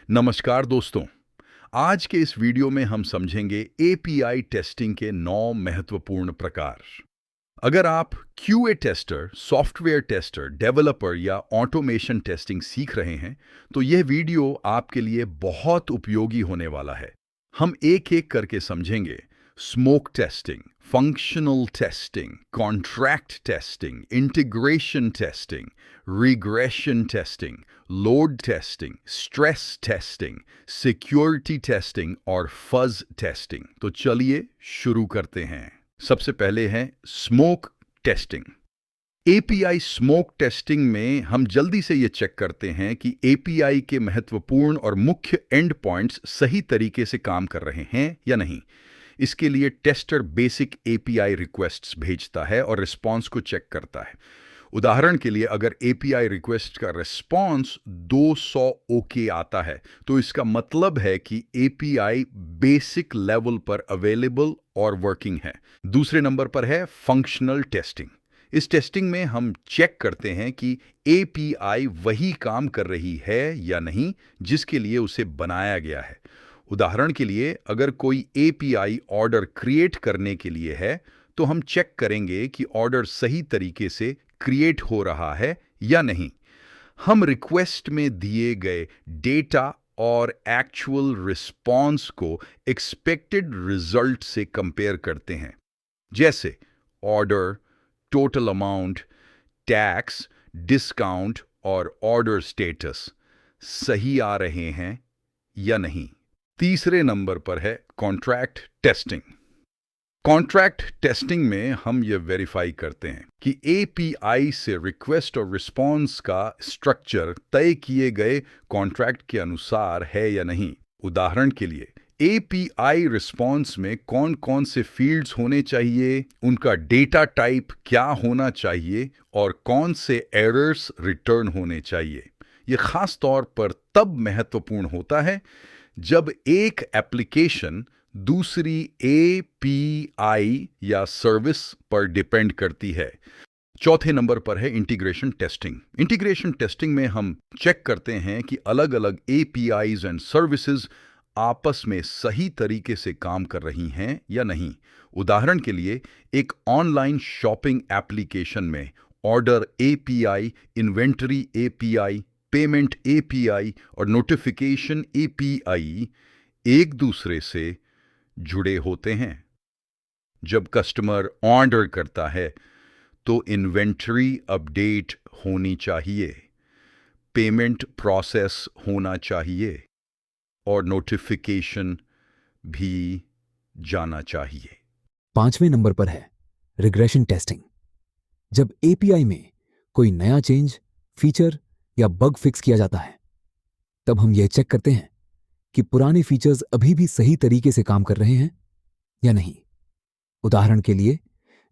नमस्कार दोस्तों। आज के इस वीडियो में हम समझेंगे एपीआई टेस्टिंग के 9 महत्वपूर्ण प्रकार। अगर आप QA tester, software tester, developer या ऑटोमेशन टेस्टिंग सीख रहे हैं, तो यह वीडियो आपके लिए बहुत उपयोगी होने वाला है। हम एक-एक करके समझेंगे। Smoke testing, functional testing, contract testing, integration testing, regression testing, load testing, stress testing, security testing और फज टेस्टिंग। तो चलिए शुरू करते हैं। सबसे पहले है smoke testing. API smoke testing में हम जल्दी से ये चेक करते हैं कि एपीआई के महत्वपूर्ण और मुख्य एंड पॉइंट्स सही तरीके से काम कर रहे हैं या नहीं। इसके लिए टेस्टर बेसिक एपीआई रिक्वेस्ट्स भेजता है और रिस्पॉन्स को चेक करता है। उदाहरण के लिए अगर एपीआई रिक्वेस्ट का रिस्पॉन्स 200 ओके आता है, तो इसका मतलब है कि एपीआई बेसिक लेवल पर अवेलेबल और वर्किंग है। दूसरे नंबर पर है फंक्शनल टेस्टिंग। इस टेस्टिंग में हम चेक करते हैं कि एपीआई वही काम कर रही है या नहीं जिसके लिए उसे बनाया गया है। उदाहरण के लिए अगर कोई एपीआई ऑर्डर क्रिएट करने के लिए है, तो हम चेक करेंगे कि ऑर्डर सही तरीके से क्रिएट हो रहा है या नहीं। हम रिक्वेस्ट में दिए गए डेटा और एक्चुअल रिस्पॉन्स को एक्सपेक्टेड रिजल्ट से कंपेयर करते हैं, जैसे order, total amount, tax, discount और ऑर्डर स्टेटस सही आ रहे हैं या नहीं। तीसरे नंबर पर है कॉन्ट्रैक्ट टेस्टिंग। कॉन्ट्रैक्ट टेस्टिंग में हम ये वेरीफाई करते हैं कि एपीआई से रिक्वेस्ट और रिस्पॉन्स का स्ट्रक्चर तय किए गए कॉन्ट्रैक्ट के अनुसार है या नहीं। उदाहरण के लिए एपीआई रिस्पॉन्स में कौन कौन से फील्ड्स होने चाहिए, उनका डेटा टाइप क्या होना चाहिए और कौन से एरर्स रिटर्न होने चाहिए। ये खास तौर पर तब महत्वपूर्ण होता है जब एक एप्लीकेशन दूसरी एपीआई या सर्विस पर डिपेंड करती है। चौथे नंबर पर है इंटीग्रेशन टेस्टिंग। इंटीग्रेशन टेस्टिंग में हम चेक करते हैं कि अलग अलग एपीआईज एंड सर्विसेज आपस में सही तरीके से काम कर रही हैं या नहीं। उदाहरण के लिए एक ऑनलाइन शॉपिंग एप्लीकेशन में order API, inventory API, payment API और नोटिफिकेशन एपीआई एक दूसरे से जुड़े होते हैं। जब कस्टमर ऑर्डर करता है तो इन्वेंटरी अपडेट होनी चाहिए, पेमेंट प्रोसेस होना चाहिए और नोटिफिकेशन भी जाना चाहिए। 5वें नंबर पर है रिग्रेशन टेस्टिंग। जब एपीआई में कोई नया चेंज, फीचर या बग फिक्स किया जाता है, तब हम यह चेक करते हैं कि पुराने फीचर्स अभी भी सही तरीके से काम कर रहे हैं या नहीं। उदाहरण के लिए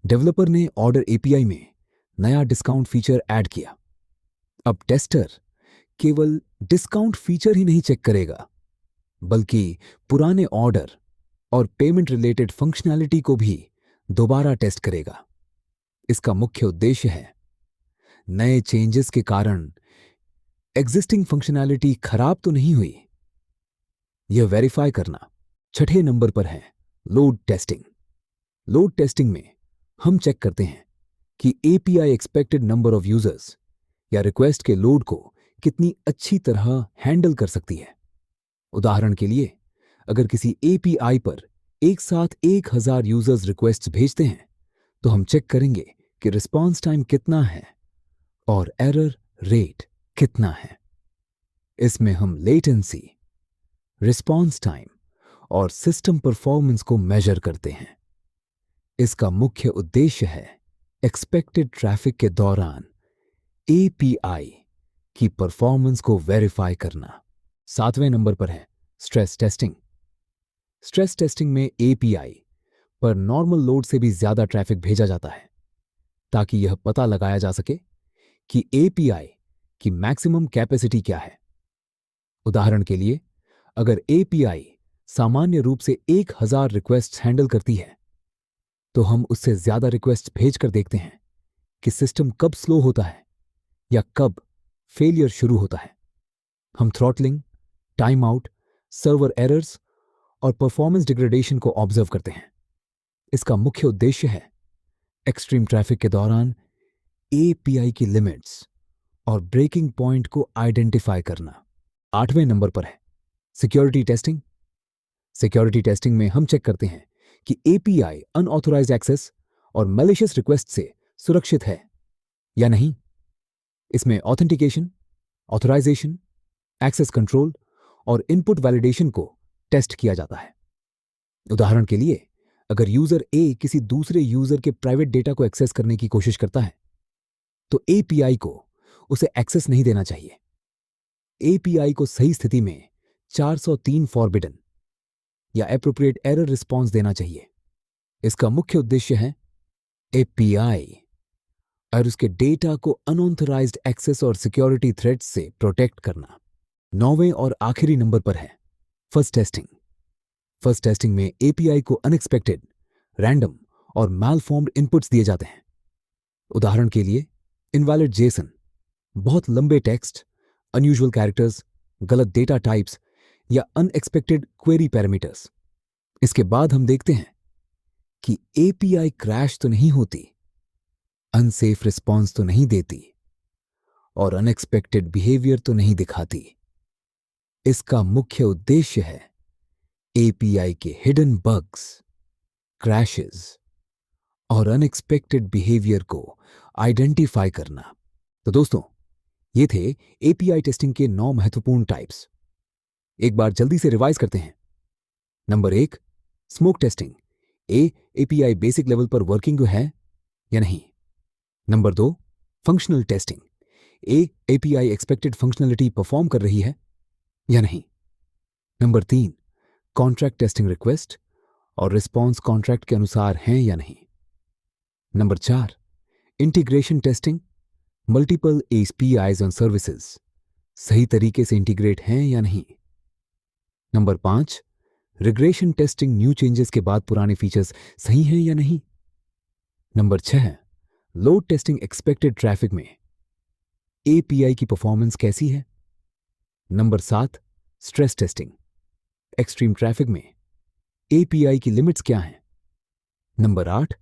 डेवलपर ने ऑर्डर एपीआई में नया डिस्काउंट फीचर ऐड किया। अब टेस्टर केवल डिस्काउंट फीचर ही नहीं चेक करेगा, बल्कि पुराने ऑर्डर और पेमेंट रिलेटेड फंक्शनैलिटी को भी दोबारा टेस्ट करेगा। इसका मुख्य उद्देश्य है नए चेंजेस के कारण एग्जिस्टिंग फंक्शनैलिटी खराब तो नहीं हुई, यह वेरीफाई करना। 6ठे नंबर पर है लोड टेस्टिंग। लोड टेस्टिंग में हम चेक करते हैं कि API expected number of users या रिक्वेस्ट के लोड को कितनी अच्छी तरह हैंडल कर सकती है। उदाहरण के लिए अगर किसी एपीआई पर एक साथ 1000 यूजर्स रिक्वेस्ट भेजते हैं, तो हम चेक करेंगे कि रिस्पॉन्स टाइम कितना है और एरर रेट कितना है। इसमें हम लेटेंसी, रिस्पॉन्स टाइम और सिस्टम परफॉर्मेंस को मेजर करते हैं। इसका मुख्य उद्देश्य है एक्सपेक्टेड ट्रैफिक के दौरान एपीआई की परफॉर्मेंस को वेरीफाई करना। 7वें नंबर पर है स्ट्रेस टेस्टिंग। स्ट्रेस टेस्टिंग में एपीआई पर नॉर्मल लोड से भी ज्यादा ट्रैफिक भेजा जाता है, ताकि यह पता लगाया जा सके कि एपीआई की मैक्सिमम कैपेसिटी क्या है। उदाहरण के लिए अगर एपीआई सामान्य रूप से 1000 रिक्वेस्ट हैंडल करती है, तो हम उससे ज्यादा रिक्वेस्ट भेजकर देखते हैं कि सिस्टम कब स्लो होता है या कब फेलियर शुरू होता है। हम throttling, time out, server errors और परफॉर्मेंस डिग्रेडेशन को ऑब्जर्व करते हैं। इसका मुख्य उद्देश्य है एक्सट्रीम ट्रैफिक के दौरान एपीआई की लिमिट्स और ब्रेकिंग पॉइंट को आइडेंटिफाई करना। 8वें नंबर पर है सिक्योरिटी टेस्टिंग। सिक्योरिटी टेस्टिंग में हम चेक करते हैं कि एपीआई अनऑथोराइज्ड एक्सेस और मैलिशियस रिक्वेस्ट से सुरक्षित है या नहीं। इसमें ऑथेंटिकेशन, ऑथराइजेशन, एक्सेस कंट्रोल और इनपुट वैलिडेशन को टेस्ट किया जाता है। उदाहरण के लिए, अगर यूजर ए किसी दूसरे यूजर के प्राइवेट डेटा को एक्सेस करने की कोशिश करता है तो एपीआई को उसे एक्सेस नहीं देना चाहिए। एपीआई को सही स्थिति में 403 फॉरबिडन या एप्रोप्रिएट एरर रिस्पॉन्स देना चाहिए। इसका मुख्य उद्देश्य है एपीआई और उसके डेटा को अनऑथराइज्ड एक्सेस और सिक्योरिटी थ्रेट्स से प्रोटेक्ट करना। 9वें और आखिरी नंबर पर है फर्स्ट टेस्टिंग। फर्स्ट टेस्टिंग में एपीआई को अनएक्सपेक्टेड, रैंडम और मैलफॉर्म्ड इनपुट्स दिए जाते हैं। उदाहरण के लिए, इनवैलिड जेसन, बहुत लंबे टेक्स्ट, अनयूजुअल कैरेक्टर्स, गलत डेटा टाइप्स या अनएक्सपेक्टेड क्वेरी पैरामीटर्स। इसके बाद हम देखते हैं कि एपीआई क्रैश तो नहीं होती, अनसेफ रिस्पॉन्स तो नहीं देती और अनएक्सपेक्टेड बिहेवियर तो नहीं दिखाती। इसका मुख्य उद्देश्य है एपीआई के हिडन बग्स, क्रैशेस और अनएक्सपेक्टेड बिहेवियर को आइडेंटिफाई करना। तो दोस्तों, ये थे एपीआई टेस्टिंग के 9 महत्वपूर्ण टाइप्स। एक बार जल्दी से रिवाइज करते हैं। Number 1, smoke testing. API basic level पर वर्किंग है या नहीं। Number 2, functional testing. API expected functionality perform कर रही है या नहीं। नंबर 3, कॉन्ट्रैक्ट टेस्टिंग, रिक्वेस्ट और रिस्पॉन्स कॉन्ट्रैक्ट के अनुसार हैं या नहीं। Number 4, integration testing. Multiple APIs on services सही तरीके से इंटीग्रेट हैं या नहीं। Number 5, regression testing. New changes के बाद पुराने फीचर्स सही हैं या नहीं। Number 6, load testing. Expected traffic में एपीआई की परफॉर्मेंस कैसी है। Number 7, stress testing. Extreme traffic में एपीआई की लिमिट्स क्या हैं। Number 8,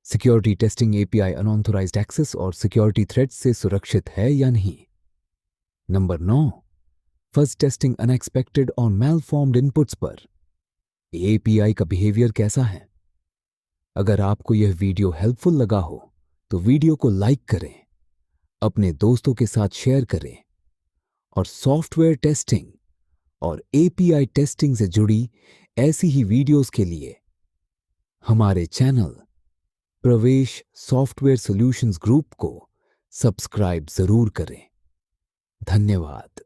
security testing. API unauthorised access और सिक्योरिटी थ्रेट्स से सुरक्षित है या नहीं। Number 9, first testing. अनएक्सपेक्टेड और मैलफॉर्म्ड इनपुट्स पर एपीआई का बिहेवियर कैसा है। अगर आपको यह वीडियो हेल्पफुल लगा हो तो वीडियो को लाइक करें, अपने दोस्तों के साथ शेयर करें और सॉफ्टवेयर टेस्टिंग और एपीआई टेस्टिंग से जुड़ी ऐसी ही वीडियोस के लिए हमारे चैनल प्रवेश सॉफ्टवेयर सॉल्यूशंस ग्रुप को सब्सक्राइब जरूर करें। धन्यवाद।